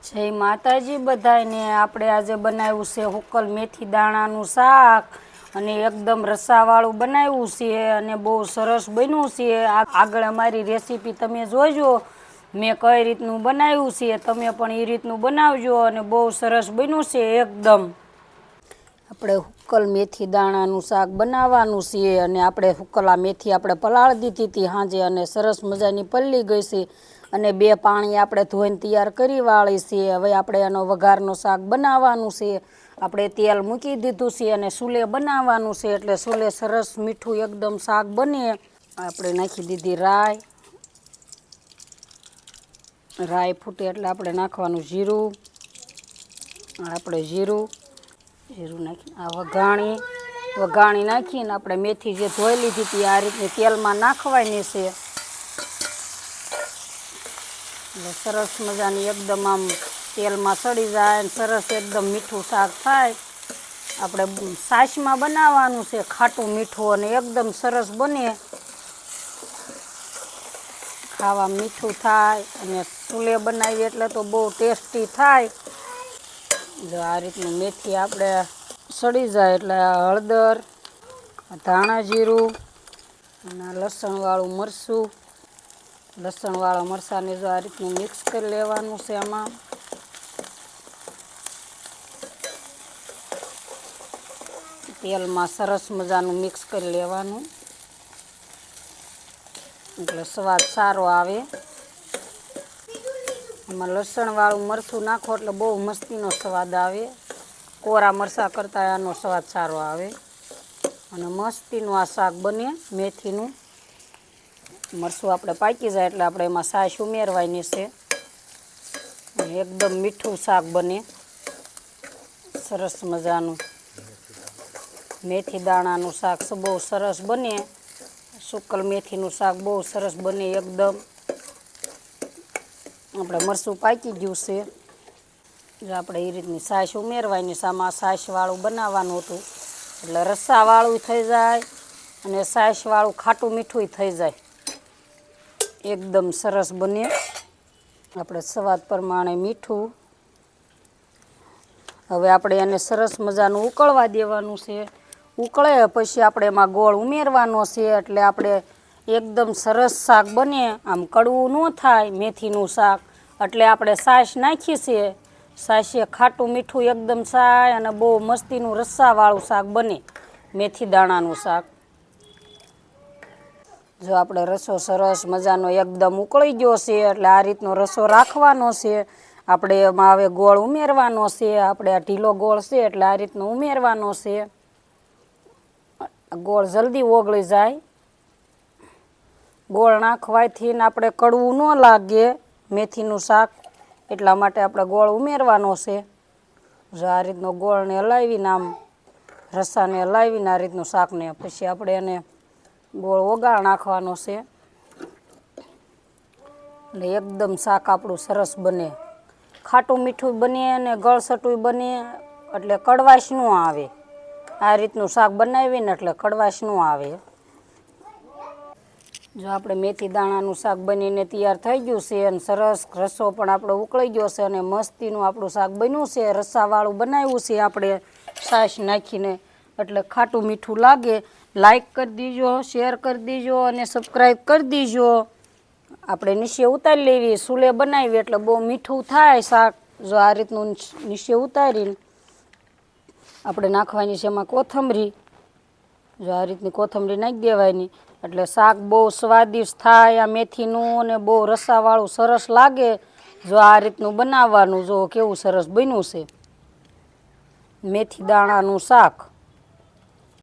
જય માતાજી બધાને। આપણે આજે બનાવ્યું છે હુકલ મેથી દાણાનું શાક અને એકદમ રસાવાળું બનાવ્યું છે અને બહુ સરસ બન્યું છે। આગળ અમારી રેસીપી તમે જોજો મેં કઈ રીતનું બનાવ્યું છે, તમે પણ એ રીતનું બનાવજો અને બહુ સરસ બન્યું છે એકદમ। આપણે હુકલ મેથી દાણાનું શાક બનાવવાનું છે અને આપણે હુકલા મેથી આપણે પલાળી દીધી હતી સાંજે અને સરસ મજાની પલળી ગઈ છે અને 2 પાણી આપણે ધોઈને તૈયાર કરી વાળી છે। હવે આપણે એનો વઘારનો શાક બનાવવાનું છે। આપણે તેલ મૂકી દીધું છે અને ચૂલે બનાવવાનું છે એટલે ચૂલે સરસ મીઠું એકદમ શાક બને। આપણે નાખી દીધી રાઈ, રાઈ ફૂટે એટલે આપણે નાખવાનું જીરું। આપણે જીરું નાખી આ વઘાણી નાખીને આપણે મેથી જે ધોઈ લીધી હતી આ રીતની તેલમાં નાખવાની છે એટલે સરસ મજાની એકદમ આમ તેલમાં સડી જાય અને સરસ એકદમ મીઠું શાક થાય। આપણે છાશમાં બનાવવાનું છે, ખાટું મીઠું અને એકદમ સરસ બને, ખાવા મીઠું થાય અને ચૂલે બનાવીએ એટલે તો બહુ ટેસ્ટી થાય। જો આ રીતનું મેથી આપણે સડી જાય એટલે હળદર, ધાણા જીરું અને લસણવાળું મરચું, લસણવાળા મરચાંને જો આ રીતનું મિક્સ કરી લેવાનું છે। આમાં તેલમાં સરસ મજાનું મિક્સ કરી લેવાનું એટલે સ્વાદ સારો આવે। એમાં લસણવાળું મરચું નાખો એટલે બહુ મસ્તીનો સ્વાદ આવે, કોરા મરચાં કરતાં આનો સ્વાદ સારો આવે અને મસ્તીનું આ શાક બને મેથીનું। મરચું આપણે પાકી જાય એટલે આપણે એમાં છાશ ઉમેરવાની છે અને એકદમ મીઠું શાક બને સરસ મજાનું। મેથી દાણાનું શાક બહુ સરસ બને, સુકલ મેથીનું શાક બહુ સરસ બને એકદમ। આપણે મરચું પાકી ગયું છે જો આપણે એ રીતની છાશ ઉમેરવાની છે। આમાં છાશવાળું બનાવવાનું હતું એટલે રસાવાળું થઈ જાય અને છાશવાળું ખાટું મીઠું થઈ જાય, એકદમ સરસ બને। આપણે સ્વાદ પ્રમાણે મીઠું, હવે આપણે એને સરસ મજાનું ઉકળવા દેવાનું છે। ઉકળે પછી આપણે એમાં ગોળ ઉમેરવાનો છે એટલે આપણે એકદમ સરસ શાક બને, આમ કડવું ન થાય મેથીનું શાક એટલે આપણે છાશ નાખી છે। છાશે ખાટું મીઠું એકદમ થાય અને બહુ મસ્તીનું રસાવાળું શાક બને મેથી દાણાનું શાક। જો આપણે રસો સરસ મજાનો એકદમ ઉકળી ગયો છે એટલે આ રીતનો રસો રાખવાનો છે। આપણે એમાં હવે ગોળ ઉમેરવાનો છે, આપણે આ ઢીલો ગોળ છે એટલે આ રીતનો ઉમેરવાનો છે। ગોળ જલ્દી ઓગળી જાય, ગોળ નાખવાથી આપણે કડવું ન લાગે મેથીનું શાક એટલા માટે આપણે ગોળ ઉમેરવાનો છે। જો આ રીતનો ગોળને હલાવીને આમ રસાને હલાવીને આ રીતનું શાકને પછી આપણે એને ગોળ ઓગાળ નાખવાનો છે એટલે એકદમ શાક આપણું સરસ બને, ખાટું મીઠું બને અને ગળસટું બને એટલે કડવાશ ન આવે। આ રીતનું શાક બનાવીને એટલે કડવાશ ન આવે। જો આપણે મેથી દાણાનું શાક બનીને તૈયાર થઈ ગયું છે અને સરસ રસો પણ આપણો ઉકળી ગયો છે અને મસ્તીનું આપણું શાક બન્યું છે, રસાવાળું બનાવ્યું છે આપણે છાશ નાખીને એટલે ખાટું મીઠું લાગે। લાઈક કરી દીજો, શેર કરી દીજો અને સબસ્ક્રાઈબ કરી દીજો। આપણે નીચે ઉતારી લેવી, ચૂલે બનાવી એટલે બહુ મીઠું થાય શાક। જો આ રીતનું નીચે ઉતારીને આપણે નાખવાની છે એમાં કોથમરી, જો આ રીતની કોથમરી નાખી દેવાની એટલે શાક બહુ સ્વાદિષ્ટ થાય આ મેથીનું અને બહુ રસાવાળું સરસ લાગે। જો આ રીતનું બનાવવાનું, જો કેવું સરસ બન્યું છે મેથી દાણાનું શાક।